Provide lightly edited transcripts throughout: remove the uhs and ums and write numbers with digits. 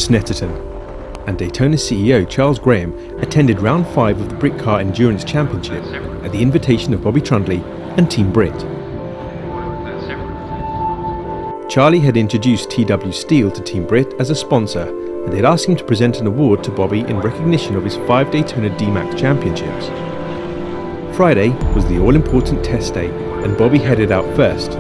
Snetterton, and Daytona CEO Charles Graham attended round 5 of the Britcar Endurance Championship at the invitation of Bobby Trundley and Team Brit. Charlie had introduced TW Steel to Team Brit as a sponsor, and they'd asked him to present an award to Bobby in recognition of his 5 Daytona D-Max championships. Friday was the all-important test day, and Bobby headed out first.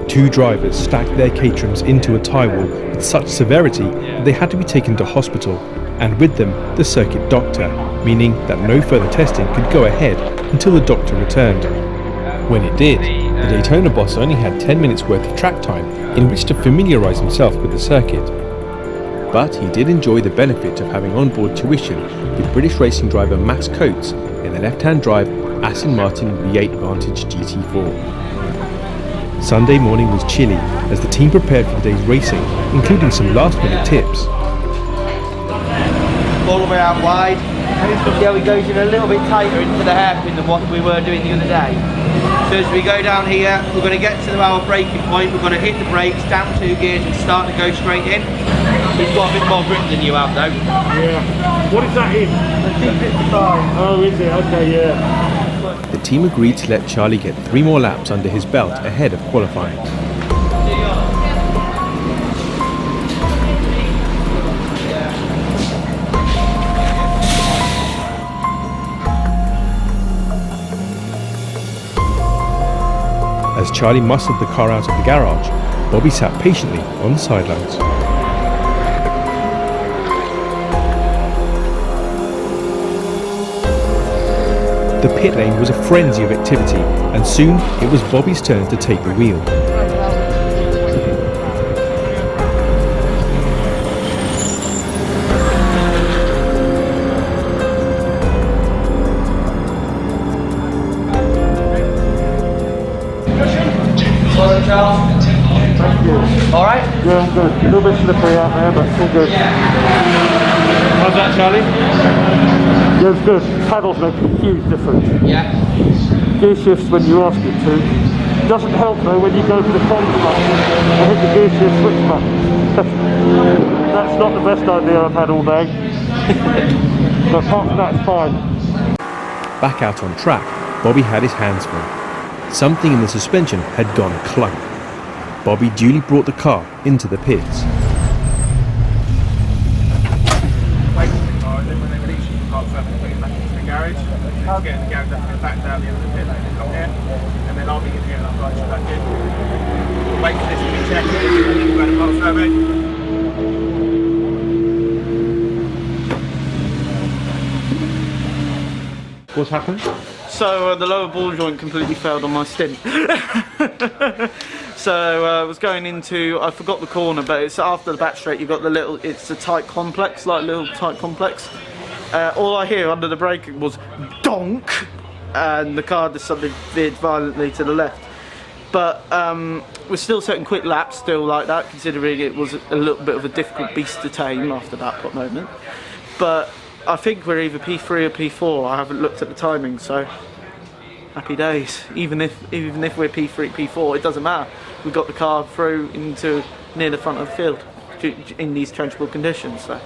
2 drivers stacked their Caterhams into a tie wall with such severity that they had to be taken to hospital, and with them the circuit doctor, meaning that no further testing could go ahead until the doctor returned. When it did, the Daytona boss only had 10 minutes worth of track time in which to familiarise himself with the circuit. But he did enjoy the benefit of having onboard tuition with British racing driver Max Coates in the left-hand drive Aston Martin V8 Vantage GT4. Sunday morning was chilly as the team prepared for the day's racing, including some last-minute tips. All the way out wide. Yeah, we goes in a little bit tighter into the hairpin than what we were doing the other day. So as we go down here, we're going to get to our braking point, we're going to hit the brakes, down 2 gears and start to go straight in. We've got a bit more grip than you have though. Yeah. What is that in? The T55. Oh, is it? Okay, yeah. The team agreed to let Charlie get 3 more laps under his belt ahead of qualifying. As Charlie muscled the car out of the garage, Bobby sat patiently on the sidelines. The pit lane was a frenzy of activity, and soon it was Bobby's turn to take the wheel. All right? Yeah, I'm good. A little bit slippery out there, but it's all good. How's that, Charlie? Yeah, it's good. Paddles make a huge difference. Yeah. Gear shifts when you ask it to. Doesn't help though when you go for the comms button and hit the gear shift switch button. That's not the best idea I've had all day. But apart from that, it's fine. Back out on track, Bobby had his hands full. Something in the suspension had gone clunk. Bobby duly brought the car into the pits. I'll get in the garage and back down the end of the pit lane and come here, and then I'll be in here and I'll drive you back in. We'll wait for this to be checked and then we'll go to pulse survey. What's happened? So the lower ball joint completely failed on my stint. So I was going into, I forgot the corner, but it's after the back straight, you've got the little, it's a tight complex, like a little tight complex. All I hear under the braking was donk, and the car just suddenly veered violently to the left. But we're still setting quick laps, still like that, considering it was a little bit of a difficult beast to tame after that moment. But I think we're either P3 or P4. I haven't looked at the timing, so happy days. Even if we're P3, P4, it doesn't matter. We got the car through into near the front of the field in these trenchable conditions, so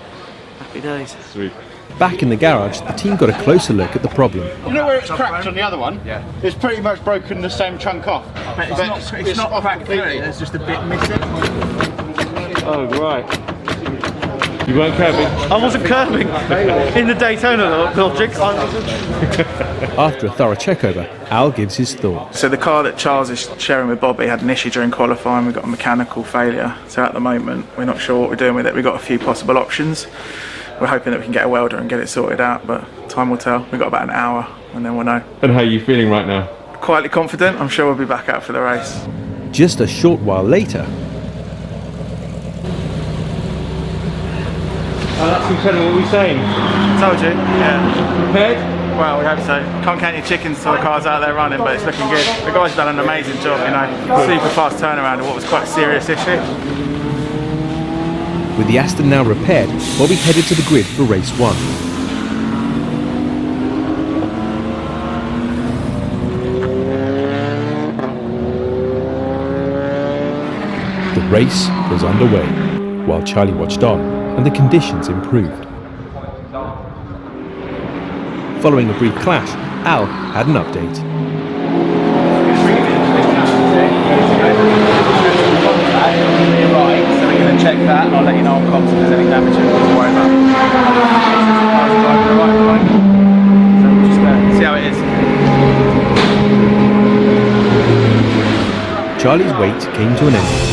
happy days. Sweet. Back in the garage, the team got a closer look at the problem. You know where it's cracked on the other one? Yeah. It's pretty much broken the same chunk off. But it's not cracked completely, there's just a bit missing. Oh, right. You weren't curbing? I wasn't curbing in the Daytona logic. After a thorough checkover, Al gives his thoughts. So the car that Charles is sharing with Bobby had an issue during qualifying. We got a mechanical failure. So at the moment, we're not sure what we're doing with it. We've got a few possible options. We're hoping that we can get a welder and get it sorted out, but time will tell. We've got about an hour and then we'll know. And how are you feeling right now? Quietly confident. I'm sure we'll be back out for the race. Just a short while later. Oh, that's incredible. What are we saying? Told you, yeah. Prepared? Well, we hope so. Can't count your chickens till the car's out there running, but it's looking good. The guy's done an amazing job, you know. Super fast turnaround of what was quite a serious issue. With the Aston now repaired, Bobby headed to the grid for race 1. The race was underway. while Charlie watched on and the conditions improved. Following a brief clash, Al had an update. Right, so we're going to check that and I'll let you know on comms if there's any damage to worry about. So we'll just see how it is. Charlie's wait came to an end.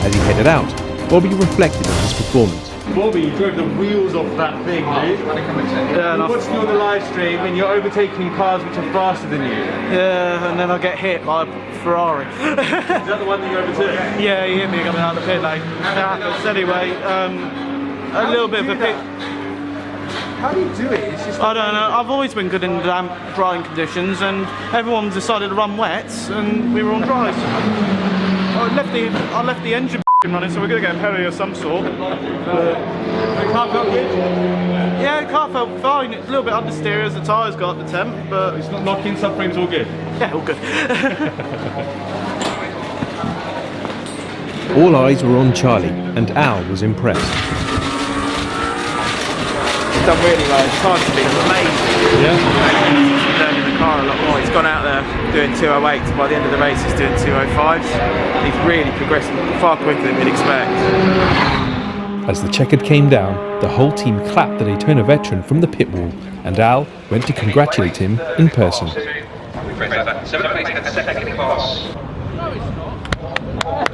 As he headed out, Bobby reflected on his performance. Bobby, you drove the wheels off that thing, dude. Yeah, We're watching you on the live stream and you're overtaking cars which are faster than you. yeah, and then I get hit by a Ferrari. Is that the one that you overtook? Yeah, he hit me coming out of the pit lane. That happens anyway. A little bit of a pit. How do you do it? It's just I don't know. I've always been good in damp, drying conditions, and everyone decided to run wets, and we were on dries. I left the engine running, so we're going to get a penalty of some sort. the car felt good. Yeah, the car felt fine. It's a little bit understeer as the tyres got the temp, but It's not knocking, subframes all good. yeah, all good. All eyes were on Charlie, and Al was impressed. He's done really well. His time's been amazing. Yeah. He's learning the car a lot more. He's gone out there doing 208s, and by the end of the race he's doing 205s. He's really progressing far quicker than we'd expect. As the checkered came down, the whole team clapped the Daytona veteran from the pit wall, and Al went to congratulate him in person.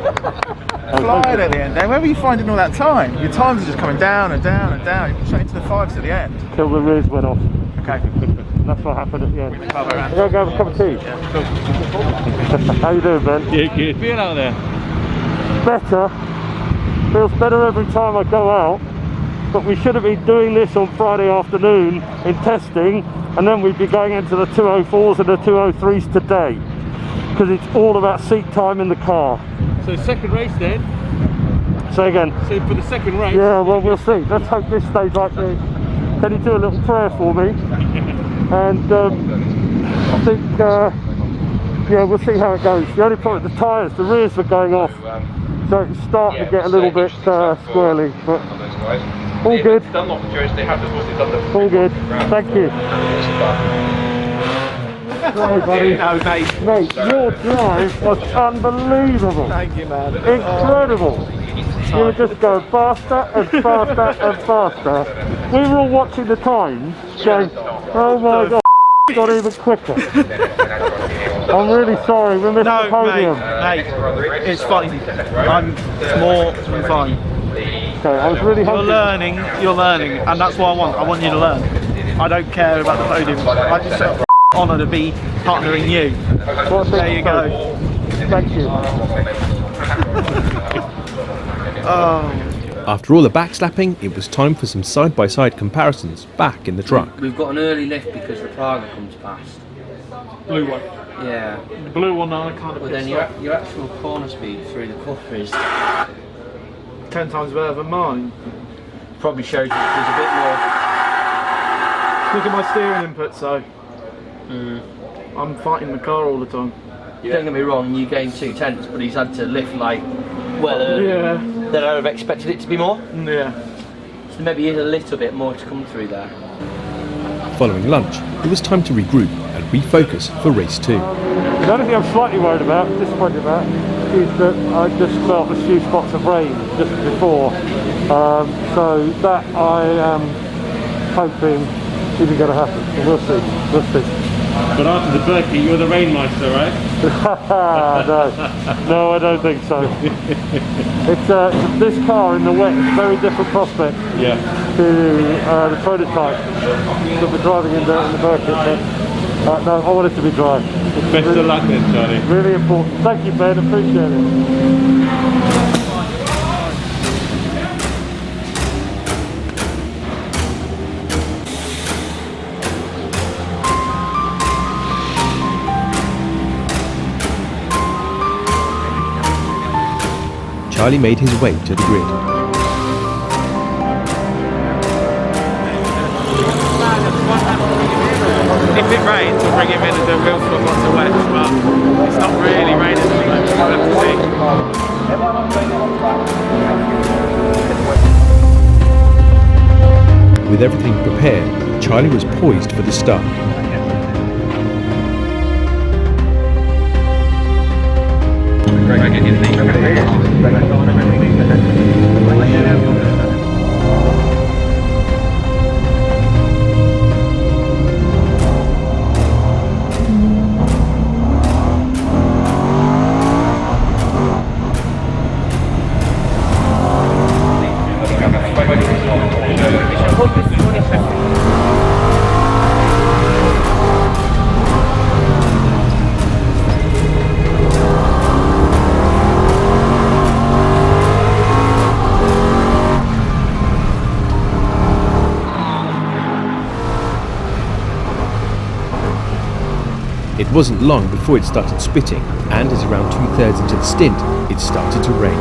Flying at the end, where were you finding all that time? Your times are just coming down and down and down. You're straight into the fives at the end. Till the rears went off. Okay. That's what happened at the end. We'll go around. We're going to have a cup of tea. How you doing, Ben? Yeah, good. Feel out there? Better. Feels better every time I go out. But we should have been doing this on Friday afternoon in testing, and then we'd be going into the 204s and the 203s today. Because it's all about seat time in the car. So second race then? Say again. So for the second race? Yeah, well, we'll see. Let's hope this stays like this. Can you do a little prayer for me? And I think, yeah, we'll see how it goes. The only problem with the tyres, the rears were going off. So it's starting to get a little bit squirrely. But all good. All good. Thank you. Sorry, buddy. No, mate. Mate, your drive was unbelievable. Thank you, man. Incredible. You were just going faster and faster and faster. We were all watching the times going, oh my god, it's got even quicker. I'm really sorry, we missed the podium. Mate, it's fine. It's more than fine. Okay, I was really hoping. You're learning, and that's what I want. I want you to learn. I don't care about the podium. I just honour to be partnering you. Well, There you go. Thank you. After all the backslapping, it was time for some side-by-side comparisons back in the truck. We've got an early lift because the Praga comes past. Blue one. Yeah, The blue one, I can't but then your actual corner speed through the cover is 10 times better than mine. probably shows you there's a bit more. Look at my steering inputs though. I'm fighting the car all the time. Don't get me wrong, you gained 2 tenths, but he's had to lift like well earlier Yeah. than I would have expected it to be more. Yeah. So maybe here's a little bit more to come through there. Following lunch, it was time to regroup and refocus for race 2. The only thing I'm slightly worried about, disappointed about, is that I just felt a few spots of rain just before. So that I am hoping isn't going to happen. So we'll see. We'll see. But after the Berkey, you're the rainmeister, right? No, I don't think so. It's this car in the wet is a very different prospect Yeah. to the prototype that we're driving in the Berkey. But no, I want it to be dry. It's Best of luck then, Charlie. really important. Thank you, Ben. Appreciate it. Charlie made his way to the grid. If it rains, we'll bring him in and do wheels for lots of wets, but it's not really raining at the moment, we'll have to see. With everything prepared, Charlie was poised for the start. It wasn't long before it started spitting, and as around 2/3 into the stint, it started to rain,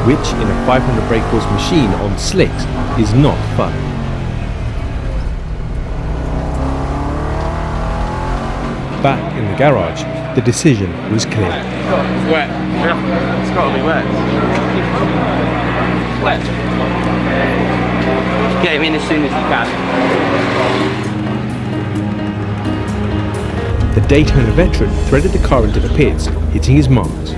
which in a 500 brake horse machine on slicks is not fun. Back in the garage, the decision was clear. It's wet. Yeah, it's got to be wet. Wet. Get him in as soon as you can. The Daytona veteran threaded the car into the pits, hitting his marks.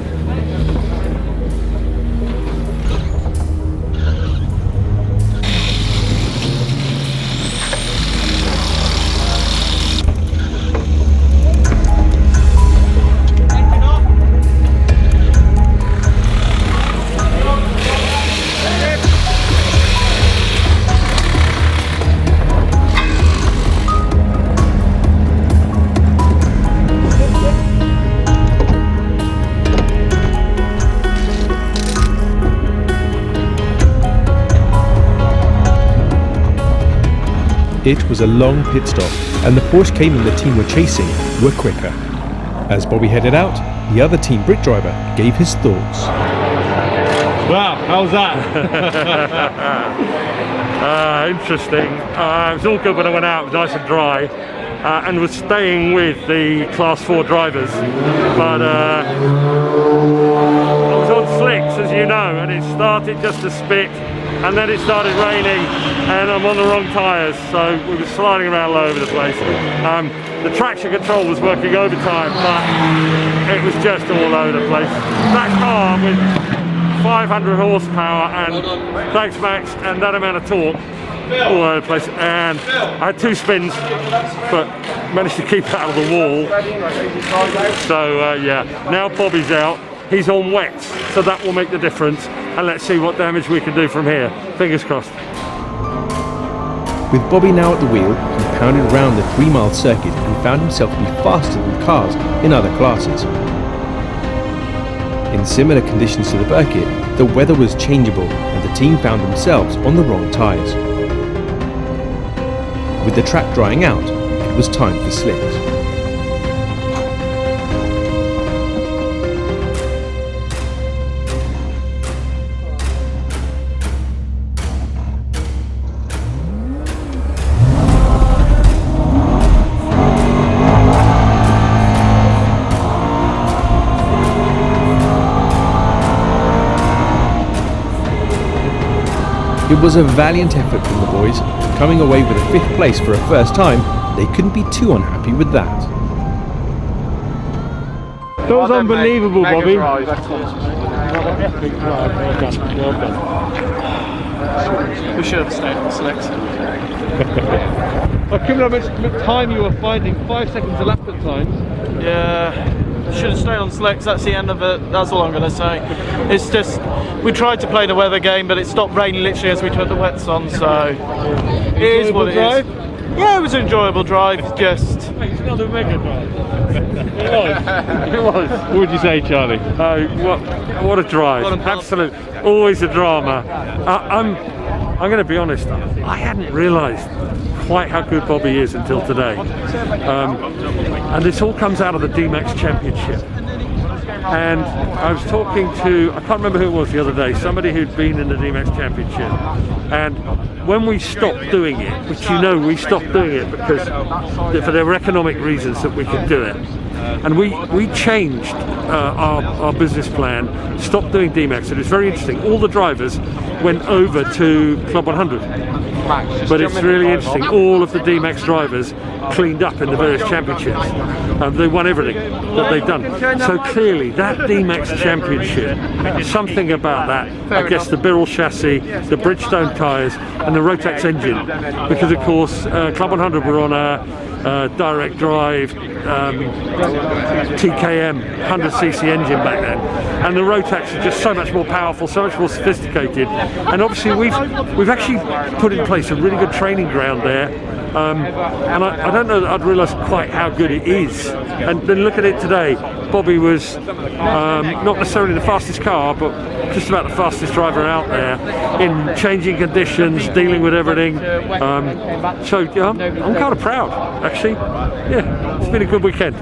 It was a long pit stop, and the Porsche Cayman the team were chasing were quicker. As Bobby headed out, the other team Brit driver gave his thoughts. Wow, how's that? Interesting. It was all good when I went out, it was nice and dry, and was staying with the Class 4 drivers. But I was on slicks, as you know, and it started just to spit, and then it started raining, and I'm on the wrong tyres, so we were sliding around all over the place. The traction control was working overtime, but it was just all over the place. That car with 500 horsepower and, thanks Max, and that amount of torque, all over the place, and I had 2 spins, but managed to keep out of the wall. So yeah, now Bobby's out, he's on wets, so that will make the difference, and let's see what damage we can do from here. Fingers crossed. With Bobby now at the wheel, he pounded around the 3-mile circuit and found himself to be faster than cars in other classes. In similar conditions to the Burkett, the weather was changeable and the team found themselves on the wrong tyres. With the track drying out, it was time for slicks. It was a valiant effort from the boys, coming away with a 5th place for a first time. They couldn't be too unhappy with that. That was unbelievable, Bobby. Well done. We should have stayed on slicks. I couldn't have how much time you were finding, 5 seconds a lap at times. Yeah, should have stayed on slicks, that's the end of it, that's all I'm going to say. It's just, we tried to play the weather game, but it stopped raining literally as we put the wets on, so it is what it is. Yeah, it was an enjoyable drive, just... It's another mega drive. It was. What would you say, Charlie? What a drive. Absolute, always a drama. I'm going to be honest, I hadn't realised quite how good Bobby is until today. And this all comes out of the D-Max Championship. And I was talking to, I can't remember who it was the other day, somebody who'd been in the D-Max Championship. And when we stopped doing it, which we stopped doing it because for there were economic reasons that we could do it. And we changed our business plan, stopped doing D-Max. It was very interesting. All the drivers went over to Club 100. But it's really interesting. All of the D-Max drivers cleaned up in the various championships. They won everything that they've done. So clearly, that D-Max Championship, something about that, I guess the Birrell chassis, the Bridgestone tyres, and the Rotax engine, because of course Club 100 were on a direct drive TKM 100cc engine back then, and the Rotax is just so much more powerful, so much more sophisticated, and obviously we've actually put in place a really good training ground there. And I don't know that I'd realised quite how good it is. And then look at it today. Bobby was not necessarily the fastest car, but just about the fastest driver out there in changing conditions, dealing with everything. So yeah, I'm kind of proud, actually. Yeah, it's been a good weekend.